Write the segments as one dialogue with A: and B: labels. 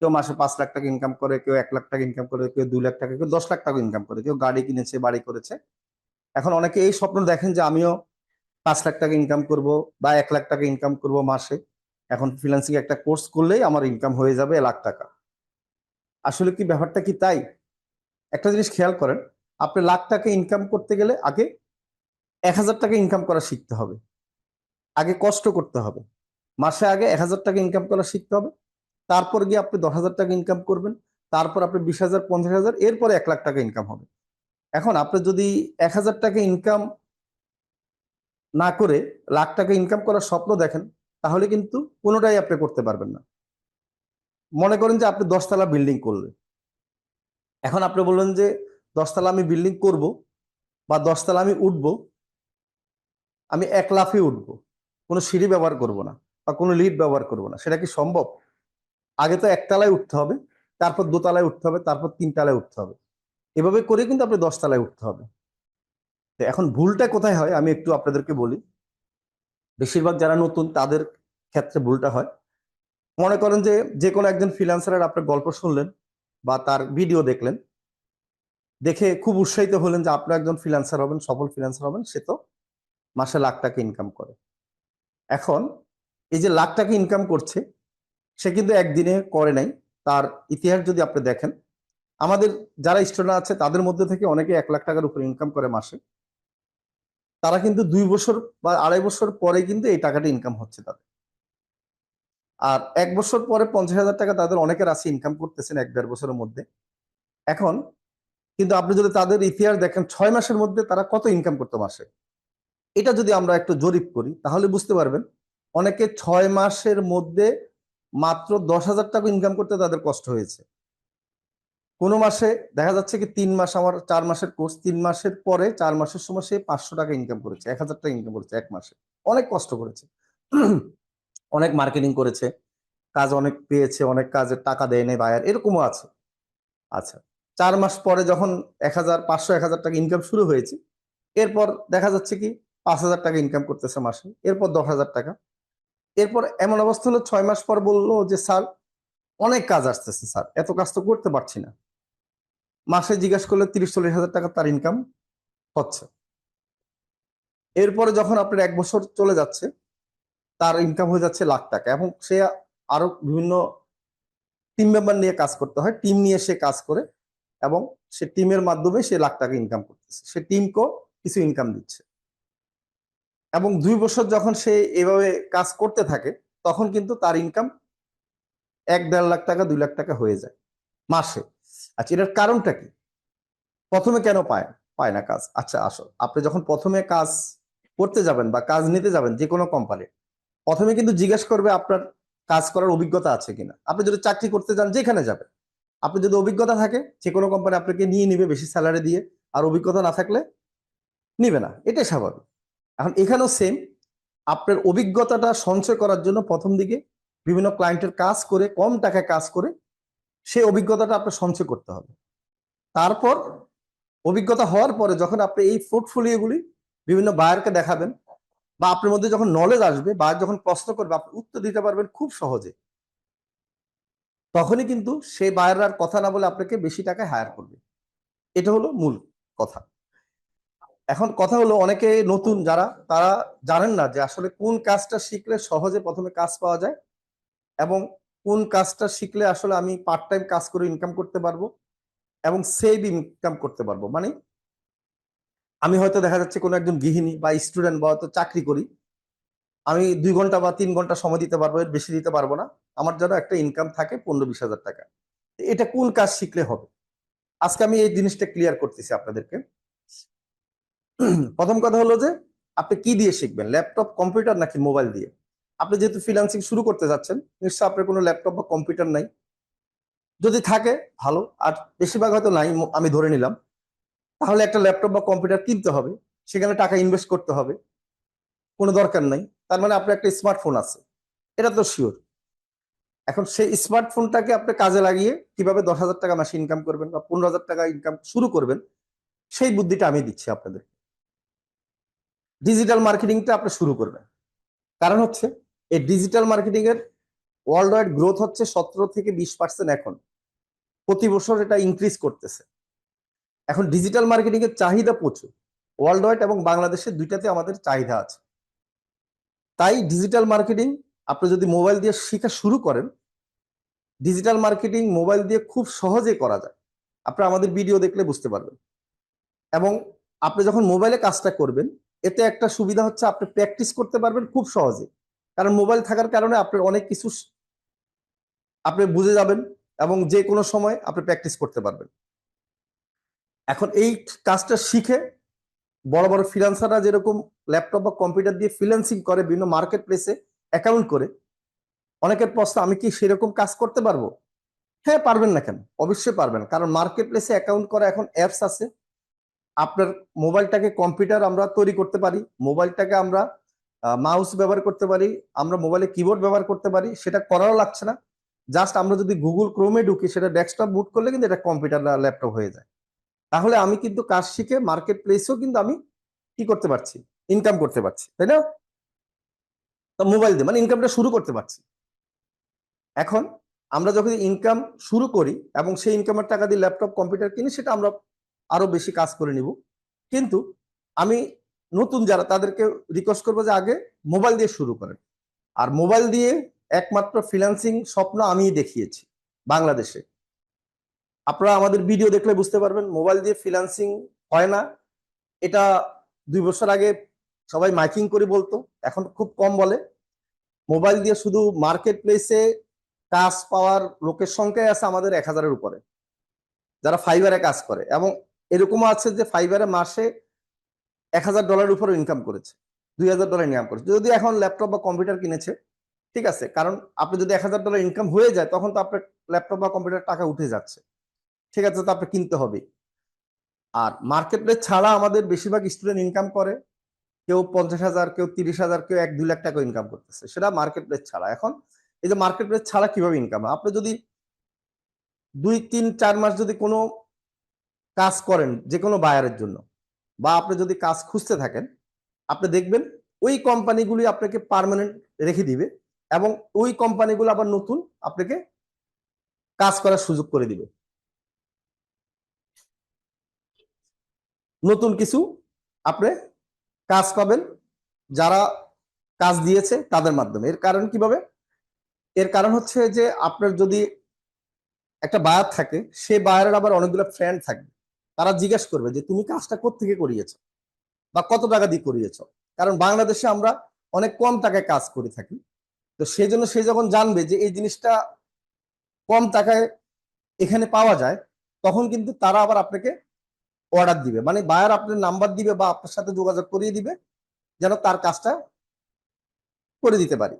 A: কেউ মাসে 5 লাখ টাকা ইনকাম করে, কেউ 1 লাখ টাকা ইনকাম করে, কেউ 2 লাখ টাকা, কেউ 10 লাখ টাকা ইনকাম করে, কেউ গাড়ি কিনেছে, বাড়ি করেছে। এখন অনেকে এই স্বপ্ন দেখেন যে আমিও 5 লাখ টাকা ইনকাম করব বা 1 লাখ টাকা ইনকাম করব মাসে। এখন ফ্রিল্যান্সিং একটা কোর্স করলেই আমার ইনকাম হয়ে যাবে লাখ টাকা। আসলে কি ব্যাপারটা কি তাই? একটা জিনিস খেয়াল করেন, আপনি লাখ টাকা ইনকাম করতে গেলে আগে 1,000 টাকা ইনকাম করা শিখতে হবে। আগে কষ্ট করতে হবে। মাসে আগে 1,000 টাকা ইনকাম করা শিখতে হবে। তারপর গিয়ে আপনি 10,000 টাকা ইনকাম করবেন। তারপর আপনি 20,000, 50,000, এরপরে 1 লাখ টাকা ইনকাম হবে। এখন আপনি যদি 1,000 টাকা ইনকাম না করে লাখ টাকা ইনকাম করার স্বপ্ন দেখেন, তাহলে কিন্তু কোনোটাই আপনি করতে পারবেন না। মনে করেন যে আপনি 10 তলা বিল্ডিং করলেন। এখন আপনি বললেন যে 10 তলা আমি বিল্ডিং করব বা 10 তলা আমি উঠবো, আমি এক লাফে উঠবো, কোনো সিঁড়ি ব্যবহার করব না বা কোনো লিফট ব্যবহার করব না। সেটা কি সম্ভব? আগে তো 1 তলায় উঠতে হবে, তারপর 2 তলায় উঠতে হবে, তারপর 3 তলায় উঠতে হবে। এভাবে করে কিন্তু আপনি 10 তলায় উঠতে হবে। তো এখন ভুলটা কোথায় হয় আমি একটু আপনাদেরকে বলি। বেশিরভাগ যারা নতুন তাদের ক্ষেত্রে ভুলটা হয়। মনে করেন যে যে কোনো একজন ফ্রিল্যান্সারের আপনার গল্প শুনলেন বা তার ভিডিও দেখলেন, দেখে খুব উৎসাহিত হলেন যে আপনি একজন ফ্রিল্যান্সার হবেন, সফল ফ্রিল্যান্সার হবেন। সে তো মাসে লাখ টাকা ইনকাম করে। এখন এই যে লাখ টাকা ইনকাম করছে, সে কিন্তু একদিনে করে নাই। তার ইতিহাস যদি আপনি দেখেন, আমাদের যারা স্টুডেন্ট আছে তাদের মধ্যে থেকে অনেকে 1 লাখ টাকার উপর ইনকাম করে মাসে। তারা কিন্তু 2 বছর বা 2.5 বছর পরে কিন্তু এই টাকাটা ইনকাম হচ্ছে তাদের। আর 1 বছর পরে 50,000 টাকা তাদের অনেকের আছে ইনকাম করতেছেন 1-1.5 বছরের মধ্যে। এখন কিন্তু আপনি যদি তাদের ইতিহাস দেখেন, 6 মাসের মধ্যে তারা কত ইনকাম করতো মাসে, এটা যদি আমরা একটু জরিপ করি তাহলে বুঝতে পারবেন অনেকে 6 মাসের মধ্যে মাত্র 10,000 টাকা ইনকাম করতে তাদের কষ্ট হয়েছে। কোনো মাসে দেখা যাচ্ছে কি 3 মাস, আমার 4 মাসের কোর্স, 3 মাসের পরে 4 মাসের সময় সে 500 টাকা ইনকাম করেছে, 1,000 টাকা ইনকাম করেছে 1 মাসে। অনেক কষ্ট করেছে, অনেক মার্কেটিং করেছে, কাজ অনেক পেয়েছে, অনেক কাজের টাকা দেয় নেই বায়ার, এরকমও আছে। আচ্ছা, 4 মাস পরে যখন 1,500, 1,000 টাকা ইনকাম শুরু হয়েছে, এরপর দেখা যাচ্ছে কি 5,000 টাকা ইনকাম করতেছে মাসে, এরপর 10,000 টাকা। এরপর এমন অবস্থা হলো 6 মাস পর বললো যে স্যার অনেক কাজ আসতেছে, স্যার এত কাজ তো করতে পারছি না। মাসে জিজ্ঞাসা করলে 30-40 হাজার টাকা তার ইনকাম হচ্ছে। এরপরে যখন আপনার 1 বছর চলে যাচ্ছে, তার ইনকাম হয়ে যাচ্ছে লাখ টাকা, এবং সে আরো বিভিন্ন টিম মেম্বার নিয়ে কাজ করতে হয়, টিম নিয়ে সে কাজ করে, এবং সে টিমের মাধ্যমে সে লাখ টাকা ইনকাম করতেছে, সে টিমকেও কিছু ইনকাম দিচ্ছে। এবং 2 বছর যখন সে এভাবে কাজ করতে থাকে, তখন কিন্তু তার ইনকাম 1-1.5 লাখ টাকা, 2 লাখ টাকা হয়ে যায় মাসে। আচ্ছা, এটার কারণটা কি? প্রথমে কেন পায় পায় না কাজ? আচ্ছা, আসো, আপনি যখন প্রথমে কাজ করতে যাবেন বা কাজ নিতে যাবেন যে কোনো কোম্পানি, প্রথমে কিন্তু জিজ্ঞেস করবে আপনার কাজ করার অভিজ্ঞতা আছে কিনা। আপনি যদি চাকরি করতে যান যেখানে যাবেন, আপনি যদি অভিজ্ঞতা থাকে, যে কোনো কোম্পানি আপনাকে নিয়ে নিবে বেশি স্যালারি দিয়ে। আর অভিজ্ঞতা না থাকলে নিবে না, এটাই স্বাভাবিক। এখন এখানেও সেম, আপনার অভিজ্ঞতাটা সঞ্চয় করার জন্য প্রথম দিকে বিভিন্ন ক্লায়েন্টের কাজ করে, কম টাকায় কাজ করে সেই অভিজ্ঞতাটা আপনার সঞ্চয় করতে হবে। তারপর অভিজ্ঞতা হওয়ার পরে যখন আপনি এই পোর্টফোলিওগুলি বিভিন্ন বায়ারকে দেখাবেন, বা আপনার মধ্যে যখন নলেজ আসবে, বায়ার যখন প্রশ্ন করবে আপনি উত্তর দিতে পারবেন খুব সহজে, তখনই কিন্তু সেই বায়াররা আর কথা না বলে আপনাকে বেশি টাকায় হায়ার করবে। এটা হলো মূল কথা। এখন কথা হলো, অনেকে নতুন যারা, তারা জানেন না যে আসলে কোন কাজটা শিখলে সহজে প্রথমে কাজ পাওয়া যায়, এবং কোন কাজটা শিখলে আসলে আমি পার্ট টাইম কাজ করে ইনকাম করতে পারবো এবং সেভ ইনকাম করতে পারবো। মানে আমি হয়তো দেখা যাচ্ছে কোনো একজন গৃহিণী বা স্টুডেন্ট বা হয়তো চাকরি করি, আমি 2 ঘন্টা বা 3 ঘন্টা সময় দিতে পারবো, এর বেশি দিতে পারবো না। আমার যেন একটা ইনকাম থাকে 15-20 হাজার টাকা। এটা কোন কাজ শিখলে হবে? আজকে আমি এই জিনিসটা ক্লিয়ার করতেছি আপনাদেরকে। প্রথম কথা হলো যে আপনি কি দিয়ে শিখবেন, ল্যাপটপ, কম্পিউটার নাকি মোবাইল দিয়ে? আপনি যেহেতু ফ্রিল্যান্সিং শুরু করতে যাচ্ছেন, নিশ্চয় আপনার কোনো ল্যাপটপ বা কম্পিউটার নাই। যদি থাকে ভালো, আর বেশিরভাগ হয়তো নাই, আমি ধরে নিলাম। তাহলে একটা ল্যাপটপ বা কম্পিউটার কিনতে হবে, সেখানে টাকা ইনভেস্ট করতে হবে। কোনো দরকার নাই, তার মানে আপনার একটা স্মার্টফোন আছে, এটা তো শিওর। এখন সেই স্মার্টফোনটাকে আপনি কাজে লাগিয়ে কিভাবে 10,000 টাকা মাসে ইনকাম করবেন বা 15,000 টাকা ইনকাম শুরু করবেন, সেই বুদ্ধিটা আমি দিচ্ছি আপনাদের। ডিজিটাল মার্কেটিংটা আপনি শুরু করবেন। কারণ হচ্ছে এই ডিজিটাল মার্কেটিং এর ওয়ার্ল্ড ওয়াইড গ্রোথ হচ্ছে 17 থেকে 20% এখন, প্রতি বছর এটা ইনক্রিজ করতেছে। এখন ডিজিটাল মার্কেটিং এর চাহিদা প্রচুর, ওয়ার্ল্ড ওয়াইড এবং বাংলাদেশে দুইটাতে আমাদের চাহিদা আছে। তাই ডিজিটাল মার্কেটিং আপনি যদি মোবাইল দিয়ে শেখা শুরু করেন, ডিজিটাল মার্কেটিং মোবাইল দিয়ে খুব সহজে করা যায়। আপনি আমাদের ভিডিও দেখলে বুঝতে পারবেন। এবং আপনি যখন মোবাইলে কাজটা করবেন, এতে একটা সুবিধা হচ্ছে আপনি প্র্যাকটিস করতে পারবেন খুব সহজে, কারণ মোবাইল থাকার কারণে আপনার অনেক কিছু আপনি বুঝে যাবেন এবং যে কোনো সময় আপনি প্র্যাকটিস করতে পারবেন। এখন এই কাজটা শিখে বড় বড় ফ্রিল্যান্সাররা যেরকম ল্যাপটপ বা কম্পিউটার দিয়ে ফ্রিল্যান্সিং করে, বিভিন্ন মার্কেট প্লেসে অ্যাকাউন্ট করে, অনেকের প্রশ্ন আমি কি সেরকম কাজ করতে পারবো? হ্যাঁ, পারবেন না কেন? অবশ্যই পারবেন, কারণ মার্কেট প্লেসে অ্যাকাউন্ট করা এখন অ্যাপস আছে। আপনার মোবাইলটাকে কম্পিউটার আমরা তৈরি করতে পারি, মোবাইলটাকে আমরা মাউস ব্যবহার করতে পারি, আমরা মোবাইলে কিবোর্ড ব্যবহার করতে পারি, সেটা করাও লাগছে না। জাস্ট আমরা যদি গুগল ক্রোমে ঢুকি, সেটা ডেস্কটপ বুট করলে কিন্তু এটা কম্পিউটার না ল্যাপটপ হয়ে যায়। তাহলে আমি কিন্তু কাজ শিখে মার্কেট প্লেসেও কিন্তু আমি কি করতে পারছি? ইনকাম করতে পারছি, তাই না? তো মোবাইল দিয়ে মানে ইনকামটা শুরু করতে পারছি। এখন আমরা যখন ইনকাম শুরু করি এবং সেই ইনকামের টাকা দিয়ে ল্যাপটপ কম্পিউটার কিনি, সেটা আমরা আরো বেশি কাজ করে নিব। কিন্তু আমি নতুন যারা, তাদেরকে রিকোয়েস্ট করবো যে আগে মোবাইল দিয়ে শুরু করেন। আর মোবাইল দিয়ে একমাত্র ফ্রিল্যান্সিং স্বপ্ন আমিই দেখিয়েছি বাংলাদেশে। আপনারা আমাদের ভিডিও দেখলে বুঝতে পারবেন মোবাইল দিয়ে ফ্রিল্যান্সিং হয় না। এটা 2 বছর আগে সবাই মাইকিং করে বলতো, এখন খুব কম বলে। মোবাইল দিয়ে শুধু মার্কেট প্লেসে কাজ পাওয়ার লোকের সংখ্যাই আছে আমাদের 1000-এর উপরে, যারা ফাইবারে কাজ করে। এবং এরকমও আছে যে ফাইবারে মাসে $1000 উপরে ইনকাম করেছে, $2000 ইনকাম করেছে, যদি এখন ল্যাপটপ বা কম্পিউটার কিনেছে। ঠিক আছে, কারণ আপনি যদি $1000 ইনকাম হয়ে যায়, তখন তো আপনার ল্যাপটপ বা কম্পিউটার টাকা উঠে যাচ্ছে। ঠিক আছে, তো আপনি কিনতে হবে। আর মার্কেট প্লেস ছাড়া আমাদের বেশিরভাগ স্টুডেন্ট ইনকাম করে, কেউ 50,000, কেউ 30,000, কেউ 1-2 লাখ টাকা ইনকাম করতেছে, সেটা মার্কেট প্লেস ছাড়া। এখন এই যে মার্কেট প্লেস ছাড়া কিভাবে ইনকাম হয়? আপনি যদি 2-3-4 মাস যদি কোনো কাজ করেন যে কোনো বায়ারের জন্য, বা আপনি যদি কাজ খুঁজতে থাকেন, আপনি দেখবেন ওই কোম্পানিগুলি আপনাকে পার্মানেন্ট রেখে দিবে এবং ওই কোম্পানিগুলো আবার নতুন আপনাকে কাজ করার সুযোগ করে দিবে, নতুন কিছু আপনি কাজ পাবেন যারা কাজ দিয়েছে তাদের মাধ্যমে। এর কারণ কিভাবে? এর কারণ হচ্ছে যে আপনার যদি একটা বায়ার থাকে, সে বায়ারের আবার অনেকগুলো ফ্রেন্ড থাকবে, তারা জিজ্ঞেস করবে যে তুমি কাজটা কোত্থেকে করিয়েছো বা কত টাকা দিয়ে করিয়েছো। কারণ বাংলাদেশে আমরা অনেক কম টাকায় কাজ করে থাকি, তো সেই জন্য সে যখন জানবে যে এই জিনিসটা কম টাকায় এখানে পাওয়া যায়, তখন কিন্তু তারা আবার আপনাকে অর্ডার দিবে, মানে বায়ার আপনার নাম্বার দিবে বা আপনার সাথে যোগাযোগ করিয়ে দিবে যেন তার কাজটা করে দিতে পারি।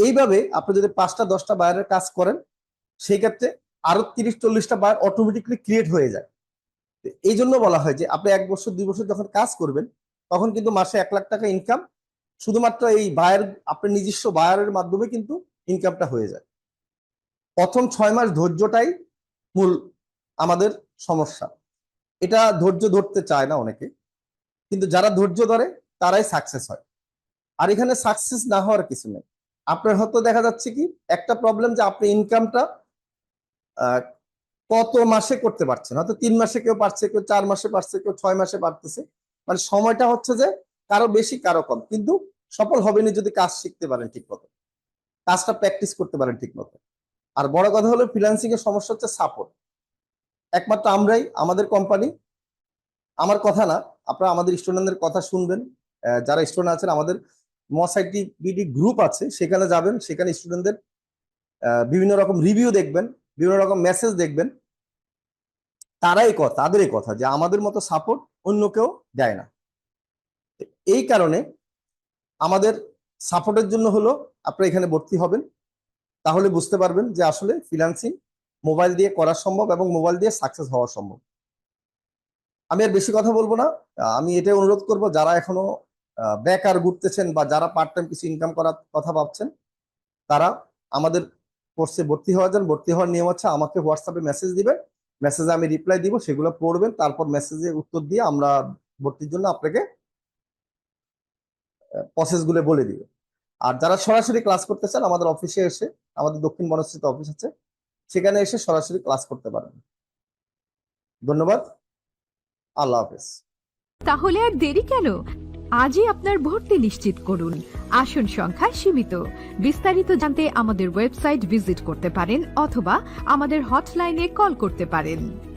A: এইভাবে আপনি যদি 5টা-10টা বায়ারের কাজ করেন, সেই ক্ষেত্রে আরো 30-40টা বায়ার অটোমেটিকলি ক্রিয়েট হয়ে যায়। এই জন্য বলা হয় যে আপনি 1 বছর 2 বছর যখন কাজ করবেন, তখন কিন্তু মাসে 1 লাখ টাকা ইনকাম শুধুমাত্র এই বায়ার, আপনার নিজস্ব বায়ারের মাধ্যমে কিন্তু ইনকামটা হয়ে যায়। প্রথম 6 মাস ধৈর্যটাই মূল আমাদের সমস্যা। এটা ধৈর্য ধরতে চায় না অনেকে, কিন্তু যারা ধৈর্য ধরে তারাই সাকসেস হয়। আর এখানে সাকসেস না হওয়ার কিছু নেই। আপনার হয়তো দেখা যাচ্ছে কি একটা প্রবলেম, যে আপনি ইনকামটা কত মাসে করতে পারছেন, হয়তো 3 মাসে কেউ পারছে, কেউ 4 মাসে পারছে, কেউ 6 মাসে পারতেছে। মানে সময়টা হচ্ছে যে কারো বেশি কারো কম, কিন্তু সফল হবেনি যদি কাজ শিখতে পারেন ঠিক মতো, কাজটা প্র্যাকটিস করতে পারেন ঠিক মতো। আর বড় কথা হলো ফ্রিল্যান্সিং এর সমস্যা হচ্ছে সাপোর্ট। একমাত্র আমরাই, আমাদের কোম্পানি, আমার কথা না, আপনারা আমাদের স্টুডেন্টদের কথা শুনবেন। যারা স্টুডেন্ট আছেন, আমাদের মসাইটি বিডি গ্রুপ আছে, সেখানে যাবেন, সেখানে স্টুডেন্টদের বিভিন্ন রকম রিভিউ দেখবেন, বিভিন্ন রকম মেসেজ দেখবেন। তাদের কথা যে আমাদের মতো সাপোর্ট অন্য কেউ দেয় না। এই কারণে আমাদের সাপোর্টের জন্য হলো আপনারা এখানে ভর্তি হবেন, তাহলে বুঝতে পারবেন যে আসলে ফ্রিল্যান্সিং মোবাইল দিয়ে করা সম্ভব এবং মোবাইল দিয়ে সাকসেস হওয়া সম্ভব। আমি আর বেশি কথা বলবো না। আমি এটাই অনুরোধ করব, যারা এখনো বেকার ঘুরতেছেন বা যারা পার্ট টাইম কিছু ইনকাম করার কথা ভাবছেন, তারা আমাদের কোর্সে ভর্তি হওয়া যান। ভর্তি হওয়ার নিয়ম হচ্ছে আমাকে হোয়াটসঅ্যাপে মেসেজ দিবেন, মেসেজে আমি রিপ্লাই দিব, সেগুলো পড়বেন, তারপর মেসেজে উত্তর দিয়ে আমরা ভর্তির জন্য আপনাকে প্রসেস গুলো বলে দিব। আর যারা সরাসরি ক্লাস করতে চান আমাদের অফিসে এসে, আমাদের দক্ষিণ বনশ্রীতে অফিস আছে, সেখানে এসে সরাসরি ক্লাস করতে পারেন। ধন্যবাদ। আল্লাহ হাফেজ।
B: তাহলে আর দেরি কেন? আজই আপনার ভর্তি নিশ্চিত করুন। আসন সংখ্যা সীমিত। বিস্তারিত জানতে আমাদের ওয়েবসাইট ভিজিট করতে পারেন অথবা আমাদের হটলাইনে কল করতে পারেন।